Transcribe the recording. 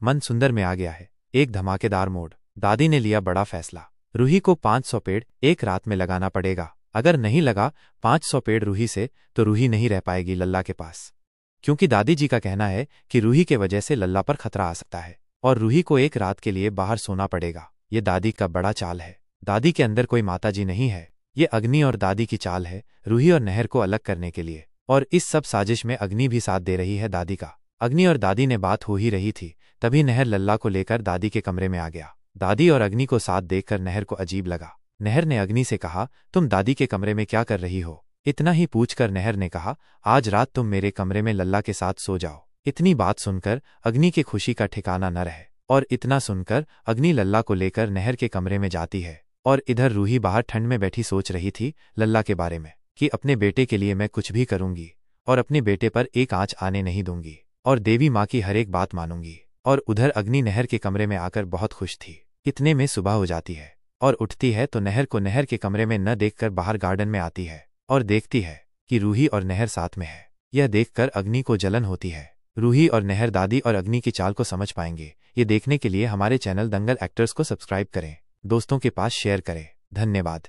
मन सुंदर में आ गया है। एक धमाकेदार मोड़। दादी ने लिया बड़ा फैसला। रूही को 500 पेड़ एक रात में लगाना पड़ेगा। अगर नहीं लगा 500 पेड़ रूही से तो रूही नहीं रह पाएगी लल्ला के पास, क्योंकि दादी जी का कहना है कि रूही के वजह से लल्ला पर खतरा आ सकता है और रूही को एक रात के लिए बाहर सोना पड़ेगा। ये दादी का बड़ा चाल है। दादी के अंदर कोई माताजी नहीं है, ये अग्नि और दादी की चाल है रूही और नहर को अलग करने के लिए। और इस सब साजिश में अग्नि भी साथ दे रही है दादी का। अग्नि और दादी ने बात हो ही रही थी, तभी नहर लल्ला को लेकर दादी के कमरे में आ गया। दादी और अग्नि को साथ देखकर नहर को अजीब लगा। नहर ने अग्नि से कहा, तुम दादी के कमरे में क्या कर रही हो? इतना ही पूछकर नहर ने कहा, आज रात तुम मेरे कमरे में लल्ला के साथ सो जाओ। इतनी बात सुनकर अग्नि की खुशी का ठिकाना न रहे और इतना सुनकर अग्नि लल्ला को लेकर नहर के कमरे में जाती है। और इधर रूही बाहर ठंड में बैठी सोच रही थी लल्ला के बारे में कि अपने बेटे के लिए मैं कुछ भी करूंगी और अपने बेटे पर एक आंच आने नहीं दूंगी और देवी माँ की हर एक बात मानूंगी। और उधर अग्नि नहर के कमरे में आकर बहुत खुश थी। इतने में सुबह हो जाती है और उठती है तो नहर को नहर के कमरे में न देखकर बाहर गार्डन में आती है और देखती है कि रूही और नहर साथ में है। यह देखकर अग्नि को जलन होती है। रूही और नहर दादी और अग्नि की चाल को समझ पाएंगे, ये देखने के लिए हमारे चैनल दंगल एक्टर्स को सब्सक्राइब करें, दोस्तों के पास शेयर करें। धन्यवाद।